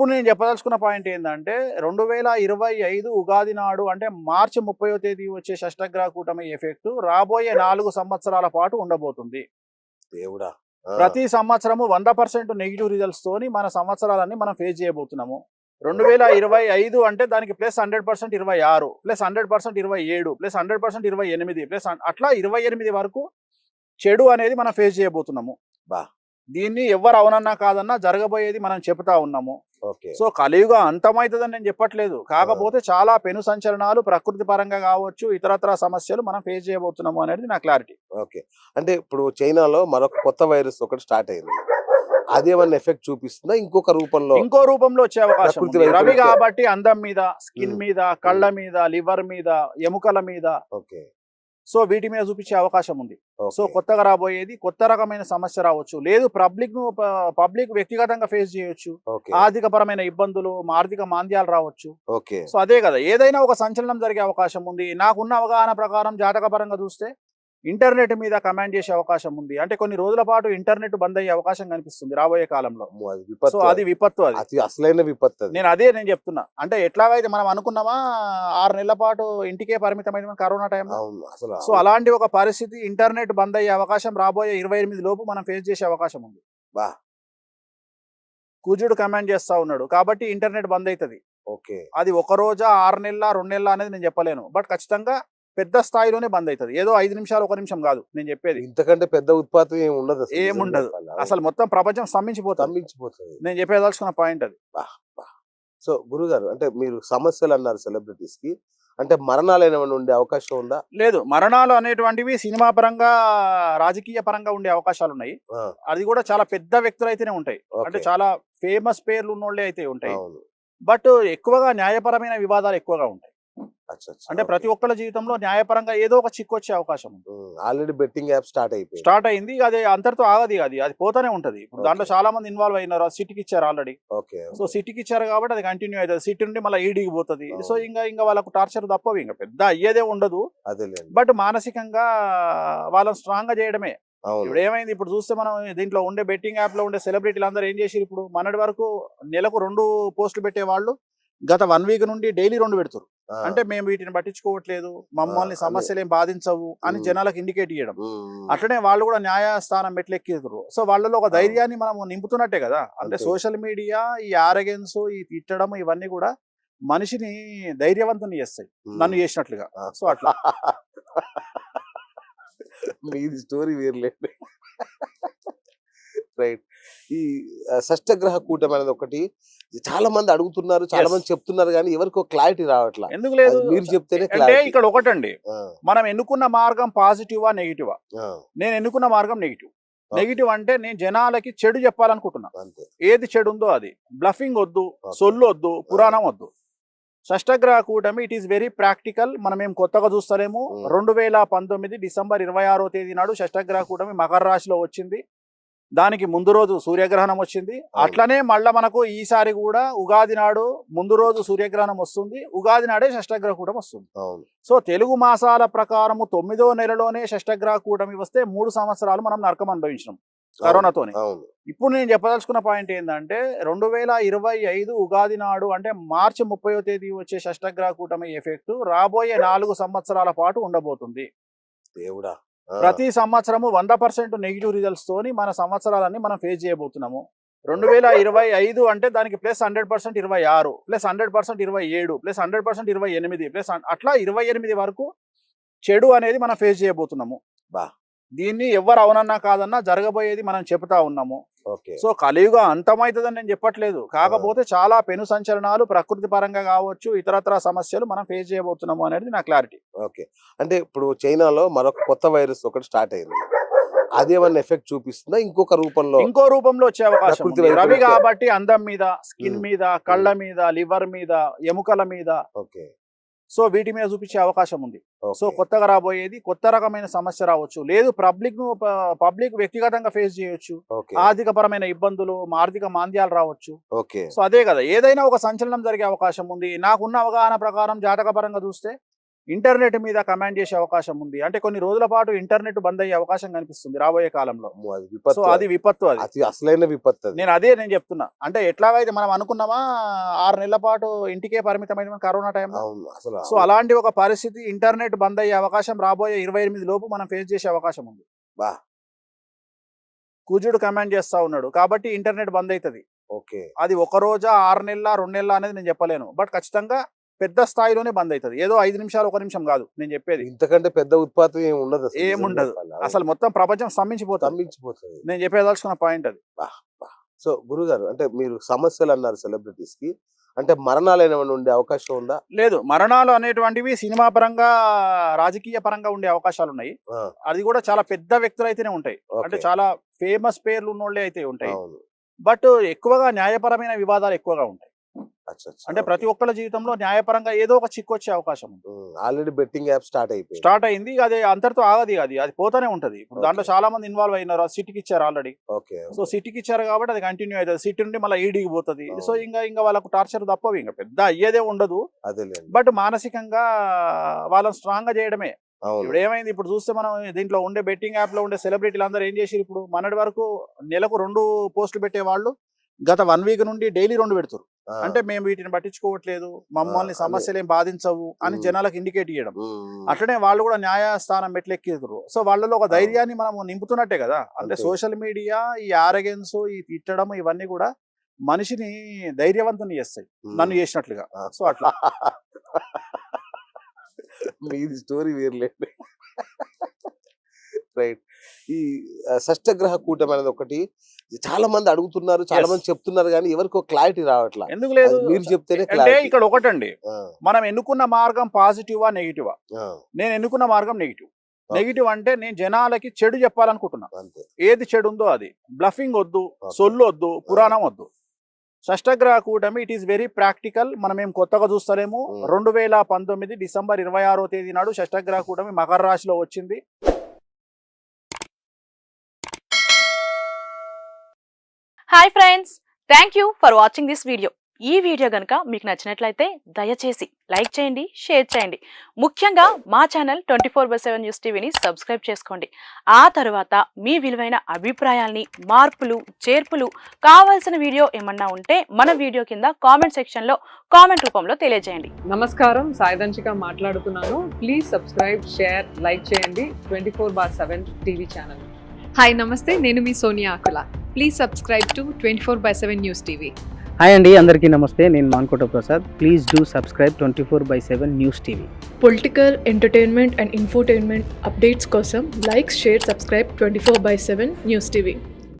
ఇప్పుడు నేను చెప్పదలుచుకున్న పాయింట్ ఏంటంటే 2025 ఉగాది నాడు అంటే మార్చి 30వ తేదీ వచ్చే షష్టగ్రహ కూటమి ఎఫెక్ట్ రాబోయే 4 సంవత్సరాల పాటు ఉండబోతుంది. దేవుడా! ప్రతి సంవత్సరము 100% నెగిటివ్ రిజల్ట్స్ తోని మన సంవత్సరాలన్నీ మనం ఫేస్ చేయబోతున్నాము. 2025 అంటే దానికి ప్లస్ 100% 26 ప్లస్ 100% 27 ప్లస్ 100% 28 ప్లస్ అట్లా 28 వరకు చెడు అనేది మనం ఫేస్ చేయబోతున్నాము. బా! దీన్ని ఎవరు అవునన్నా కాదన్నా జరగబోయేది మనం చెప్తా ఉన్నాము. ఓకే. సో కలియుగ అంతమైతుందని నేను చెప్పట్లేదు. కాకపోతే చాలా పెను సంచలనాలు ప్రకృతి పరంగా కావచ్చు, ఇతరత్రా సమస్యలు మనం ఫేస్ చేయబోతున్నాము అనేది నా క్లారిటీ. ఓకే. అంటే ఇప్పుడు చైనాలో మరొక కొత్త వైరస్ ఒకటి స్టార్ట్ అయింది. అదేమన్నా ఎఫెక్ట్ చూపిస్తుందా? ఇంకో రూపంలో వచ్చే అవకాశం ప్రకృతి ఉంది. వైపు రవి వచ్చే- కాబట్టి అందం మీద, స్కిన్ మీద, కళ్ళ మీద, లివర్ మీద, ఎముకల మీద, ఓకే. సో వీటి మీద చూపించే అవకాశం ఉంది. So okay. కొత్తగా రాబోయేది కొత్త రకమైన సమస్య రావచ్చు. లేదు పబ్లిక్ వ్యక్తిగతంగా ఫేస్ చేయొచ్చు. ఓకే. ఆర్థిక పరమైన ఇబ్బందులు, ఆర్థిక మాంద్యాలు రావచ్చు. ఓకే. సో అదే కదా, ఏదైనా ఒక సంచలనం జరిగే అవకాశం ఉంది. నాకున్న అవగాహన ప్రకారం జాతక పరంగా చూస్తే ఇంటర్నెట్ మీద కమాండ్ చేసే అవకాశం ఉంది. అంటే కొన్ని రోజుల పాటు ఇంటర్నెట్ బంద్ అయ్యే అవకాశం కనిపిస్తుంది రాబోయే కాలంలో. అమ్మో, అది సో విపత్తు. అది విపత్తు. అది అతి అసలైన విపత్తు అది. నేను చెప్తున్నా. అంటే ఎట్లాగైతే మనం అనుకున్నామా 6 నెలల పాటు ఇంటికే పరిమితమైన కరోనా టైంలో, అవును. అసలు సో అలాంటి ఒక పరిస్థితి ఇంటర్నెట్ బంద్ అయ్యే అవకాశం రాబోయే 28 లోపు మనం ఫేస్ చేసే అవకాశం ఉంది. బా! కుజుడు కమాండ్ చేస్తా ఉన్నాడు కాబట్టి ఇంటర్నెట్ బంద్ అవుతుంది. ఓకే. అది ఒక రోజా 6 నెలల 2 నెలల అనేది నేను చెప్పలేను. బట్ ఖచ్చితంగా పెద్ద స్థాయిలోనే బంద్ అవుతుంది. ఏదో 5 నిమిషాలు 1 నిమిషం కాదు నేను చెప్పేది. ఇంతకంటే పెద్ద ఉత్పాతం ఏమి ఉండదు. ఏముండదు. అసలు మొత్తం ప్రపంచం స్తంభించిపోతుంది. నేను చెప్పేదలుచుకున్న పాయింట్ అది. బా! బా! సో గురుగారు, అంటే మీరు సమస్యలు అన్నారు సెలబ్రిటీస్ కి, అంటే మరణాలు ఏమైనా ఉండే అవకాశం ఉందా? లేదు, మరణాలు అనేటువంటివి సినిమా పరంగా, రాజకీయ పరంగా ఉండే అవకాశాలు ఉన్నాయి. ఆ, అది కూడా చాలా పెద్ద వ్యక్తులు అయితేనే ఉంటాయి. ఓకే. అంటే చాలా ఫేమస్ పేర్లు ఉన్నోళ్ళే అయితే ఉంటాయి. అవును. బట్ ఎక్కువగా న్యాయపరమైన వివాదాలు ఎక్కువగా ఉంటాయి. అచ్చా, అచ్చా. అంటే ప్రతి ఒక్కళ్ళ జీవితంలో న్యాయపరంగా ఏదో ఒక చిక్కు వచ్చే అవకాశం ఉంది. ఆల్రెడీ బెట్టింగ్ యాప్ స్టార్ట్ అయిపోయింది. స్టార్ట్ అయింది, అది అంతటితో ఆగది. అది పోతానే ఉంటది. ఇప్పుడు దాంట్లో చాలా మంది ఇన్వాల్వ్ అయినారు. సిటీకి ఇచ్చారు ఆల్రెడీ. ఓకే. సో సిటీకి ఇచ్చారు కాబట్టి అది కంటిన్యూ అవుతుంది. సిటీ నుండి మళ్ళీ ఈడీకి పోతుంది. అవును. సో ఇంకా వాళ్ళకు టార్చర్ తప్పవి. ఇంకా పెద్ద అయ్యేదే ఉండదు. అదేలేండి. బట్ మానసికంగా వాళ్ళని స్ట్రాంగ్ గా చేయడమే. అవును. ఇప్పుడు ఏమైంది, ఇప్పుడు చూస్తే మనం దీంట్లో ఉండే బెట్టింగ్ యాప్ లో ఉండే సెలబ్రిటీలు అందరూ ఏం చేసి ఇప్పుడు మొన్నటి వరకు నెలకు 2 పోస్టులు పెట్టే వాళ్ళు గత 1 వీక్ నుండి డైలీ 2 పెడుతున్నారు. ఆ, అంటే మేము వీటిని పట్టించుకోవట్లేదు, మమ్మల్ని అదే. సమస్యలు ఏం బాధించవు అని జనాలకు ఇండికేట్ చేయడం. ఉమ్, అట్లనే వాళ్ళు కూడా న్యాయస్థానం మెట్లెక్కిరు. సో వాళ్ళలో ఒక ధైర్యాన్ని మనం నింపుతున్నట్టే కదా. అంటే అంతే. సోషల్ మీడియా, ఈ ఆరగెన్స్, ఈ తిట్టడం, ఇవన్నీ కూడా మనిషిని ధైర్యవంతుని చేస్తాయి, నన్ను చేసినట్లుగా. ఆ. సో అట్లా మీది స్టోరీ వేర్లేండి. రైట్. ఈ షష్టగ్రహ కూటమి అనేది ఒకటి చాలా మంది అడుగుతున్నారు, చాలా Yes. మంది చెప్తున్నారు, కానీ ఎవరికి క్లారిటీ రావట్లా. ఎందుకు లేదు, అది మీరు చెప్తేనే అంటే క్లారిటీ. ఇక్కడ ఒకటండి, మనం ఎన్నుకున్న మార్గం పాజిటివా నెగిటివా? నేను ఎన్నుకున్న మార్గం నెగిటివ్. నెగిటివ్ అంటే నేను జనాలకి చెడు చెప్పాలనుకుంటున్నా. అంతే. ఏది చెడు ఉందో అది. బ్లఫింగ్ వద్దు, Okay. సొల్లు వద్దు, పురాణం వద్దు. షష్టగ్రహ కూటమి ఇట్ ఈస్ వెరీ ప్రాక్టికల్. మనం ఏం కొత్తగా చూస్తలేము. 2019 డిసెంబర్ 26వ తేదీ నాడు షష్టగ్రహ కూటమి మకర రాశిలో వచ్చింది. దానికి ముందు రోజు సూర్యగ్రహణం వచ్చింది. అట్లనే మళ్ళా మనకు ఈసారి కూడా ఉగాది నాడు ముందు రోజు సూర్యగ్రహణం వస్తుంది. ఉగాది నాడే షష్టగ్రహ కూటమి వస్తుంది. అవును. సో తెలుగు మాసాల ప్రకారము 9వ నెలలోనే షష్టగ్రహ కూటమి వస్తే 3 సంవత్సరాలు మనం నరకం అనుభవించినాం కరోనాతోనే. అవును. ఇప్పుడు నేను చెప్పదలుచుకున్న పాయింట్ ఏంటంటే 2025 ఉగాది నాడు అంటే మార్చి 30వ తేదీ వచ్చే షష్టగ్రహ కూటమి ఎఫెక్ట్ రాబోయే 4 సంవత్సరాల పాటు ఉండబోతుంది. దేవుడా! ప్రతి సంవత్సరము 100% నెగిటివ్ రిజల్ట్స్ తోని మన సంవత్సరాలన్నీ మనం ఫేస్ చేయబోతున్నాము. 2025 అంటే దానికి ప్లస్ 100% 26 ప్లస్ 100% 27 ప్లస్ 100% 28 ప్లస్ అట్లా 28 వరకు చెడు అనేది మనం ఫేస్ చేయబోతున్నాము. బా! దీన్ని ఎవరు అవునన్నా కాదన్నా జరగబోయేది మనం చెప్తా ఉన్నాము. ఓకే. సో కలియుగ అంతమైతుందని నేను చెప్పట్లేదు. కాకపోతే చాలా పెను సంచలనాలు ప్రకృతి పరంగా కావచ్చు, ఇతరత్రా సమస్యలు మనం ఫేస్ చేయబోతున్నాము అనేది నా క్లారిటీ. ఓకే. అంటే ఇప్పుడు చైనాలో మరొక కొత్త వైరస్ ఒకటి స్టార్ట్ అయింది. అదేమన్నా ఎఫెక్ట్ చూపిస్తుందా? ఇంకో రూపంలో వచ్చే అవకాశం ప్రకృతి ఉంది. వైపు రవి వచ్చే- కాబట్టి అందం మీద, స్కిన్ మీద, కళ్ళ మీద, లివర్ మీద, ఎముకల మీద, ఓకే. సో వీటి మీద చూపించే అవకాశం ఉంది. So okay. కొత్తగా రాబోయేది కొత్త రకమైన సమస్య రావచ్చు. లేదు పబ్లిక్ వ్యక్తిగతంగా ఫేస్ చేయొచ్చు. ఓకే. ఆర్థిక పరమైన ఇబ్బందులు, ఆర్థిక మాంద్యాలు రావచ్చు. ఓకే. సో అదే కదా, ఏదైనా ఒక సంచలనం జరిగే అవకాశం ఉంది. నాకున్న అవగాహన ప్రకారం జాతక పరంగా చూస్తే ఇంటర్నెట్ మీద కమాండ్ చేసే అవకాశం ఉంది. అంటే కొన్ని రోజుల పాటు ఇంటర్నెట్ బంద్ అయ్యే అవకాశం కనిపిస్తుంది రాబోయే కాలంలో. అది విపత్తు, సో అది విపత్తు, అది అతి అసలైన విపత్తు అది. నేను చెప్తున్నా. అంటే ఎట్లాగైతే మనం అనుకున్నామా 6 నెలల పాటు ఇంటికే పరిమితమైన కరోనా టైంలో. అవును, అసలు సో అలాంటి ఒక పరిస్థితి, ఇంటర్నెట్ బంద్ అయ్యే అవకాశం రాబోయే 28 లోపు మనం ఫేస్ చేసే అవకాశం ఉంది. బా, కుజుడు కమాండ్ చేస్తా ఉన్నాడు కాబట్టి ఇంటర్నెట్ బంద్ అవుతుంది. ఓకే, అది 1 రోజా 6 నెలల 2 నెలల అనేది నేను చెప్పలేను. బట్ ఖచ్చితంగా పెద్ద స్థాయిలోనే బంద్ అవుతుంది. ఏదో 5 నిమిషాలు 1 నిమిషం కాదు నేను చెప్పేది. ఇంతకంటే పెద్ద ఉత్పాతం ఏమి ఉండదు, ఏముండదు అసలు. మొత్తం ప్రపంచం స్తంభించిపోతుంది. నేను చెప్పేదలుచుకున్న పాయింట్ అది. సో గురుగారు, అంటే మీరు సమస్యలు అన్నారు సెలబ్రిటీస్ కి, అంటే మరణాలు ఏమైనా ఉండే అవకాశం ఉందా? లేదు, మరణాలు అనేటువంటివి సినిమా పరంగా రాజకీయ పరంగా ఉండే అవకాశాలు ఉన్నాయి. అది కూడా చాలా పెద్ద వ్యక్తులు అయితేనే ఉంటాయి. అంటే చాలా ఫేమస్ పేర్లు ఉన్నోళ్ళే అయితే ఉంటాయి. బట్ ఎక్కువగా న్యాయపరమైన వివాదాలు ఎక్కువగా ఉంటాయి. అంటే ప్రతి ఒక్కళ్ళ జీవితంలో న్యాయపరంగా ఏదో ఒక చిక్కు వచ్చే అవకాశం ఉంది. ఆల్రెడీ బెట్టింగ్ యాప్ స్టార్ట్ అయింది. అది అంతటితో ఆగది, అది పోతానే ఉంటది. ఇప్పుడు దాంట్లో చాలా మంది ఇన్వాల్వ్ అయినారు. సిటీకి ఇచ్చారు ఆల్రెడీ. సో సిటీకి ఇచ్చారు కాబట్టి అది కంటిన్యూ అవుతుంది. సిటీ నుండి మళ్ళీ ఈడీకి పోతుంది. సో ఇంకా వాళ్ళకు టార్చర్ తప్పవి, ఇంకా పెద్ద అయ్యేదే ఉండదు. బట్ మానసికంగా వాళ్ళని స్ట్రాంగ్ గా చేయడమే. ఇప్పుడు ఏమైంది, ఇప్పుడు చూస్తే మనం దీంట్లో ఉండే బెట్టింగ్ యాప్ లో ఉండే సెలబ్రిటీలు అందరూ ఏం చేసి, ఇప్పుడు మొన్నటి వరకు నెలకు 2 పోస్టులు పెట్టే వాళ్ళు గత 1 వీక్ నుండి డైలీ 2 పెడుతున్నారు. అంటే మేము వీటిని పట్టించుకోవట్లేదు, మమ్మల్ని సమస్యలు ఏం బాధించవు అని జనాలకు ఇండికేట్ చేయడం. అట్లనే వాళ్ళు కూడా న్యాయస్థానం మెట్లెక్కిరు. సో వాళ్ళలో ఒక ధైర్యాన్ని మనం నింపుతున్నట్టే కదా. అంటే సోషల్ మీడియా, ఈ ఆరగెన్స్, ఈ తిట్టడం, ఇవన్నీ కూడా మనిషిని ధైర్యవంతుని చేస్తాయి, నన్ను చేసినట్లుగా. సో అట్లా మీది స్టోరీ వేర్లేండి. రైట్. ఈ షష్టగ్రహ కూటమి అనేది ఒకటి చాలా మంది అడుగుతున్నారు, చాలా మంది చెప్తున్నారు, కానీ ఎవరికి క్లారిటీ రావట్లా. ఎందుకు లేదు, మీరు చెప్తేనే. అంటే ఇక్కడ ఒకటండి, మనం ఎన్నుకున్న మార్గం పాజిటివా నెగిటివా? నేను ఎన్నుకున్న మార్గం నెగిటివ్. నెగిటివ్ అంటే నేను జనాలకి చెడు చెప్పాలనుకుంటున్నా. ఏది చెడు ఉందో అది. బ్లఫింగ్ వద్దు, సొల్లు వద్దు, పురాణం వద్దు. షష్టగ్రహ కూటమి ఇట్ ఈస్ వెరీ ప్రాక్టికల్. మనం ఏం కొత్తగా చూస్తలేము. 2019 డిసెంబర్ 26వ తేదీ నాడు షష్టగ్రహ కూటమి మకర రాశిలో వచ్చింది. Hi friends, thank you for watching this video. ఈ వీడియో గనుక మీకు నచ్చినట్లయితే దయచేసి లైక్ చేయండి, షేర్ చేయండి. ముఖ్యంగా మా ఛానల్ 24/7 న్యూస్ టీవీని సబ్స్క్రైబ్ చేసుకోండి. ఆ తర్వాత మీ విలువైన అభిప్రాయాల్ని, మార్పులు, చేర్పులు, కావాల్సిన వీడియో ఏమన్నా ఉంటే మన వీడియో కింద కామెంట్ సెక్షన్లో కామెంట్ రూపంలో తెలియజేయండి. నమస్కారం, సాయిదంచిక మాట్లాడుతున్నాను. ప్లీజ్ సబ్స్క్రైబ్, షేర్, లైక్ చేయండి 24/7 టీవీ ఛానల్. హాయ్ నమస్తే, నేను మీ Sonia Akula. Please subscribe to 24/7 news TV. Hi అండి, అందరికీ నమస్తే. నేను Mankota Prasad. Please do subscribe 24/7 news TV. Political, entertainment and infotainment updates కోసం like, share, subscribe 24/7 news TV.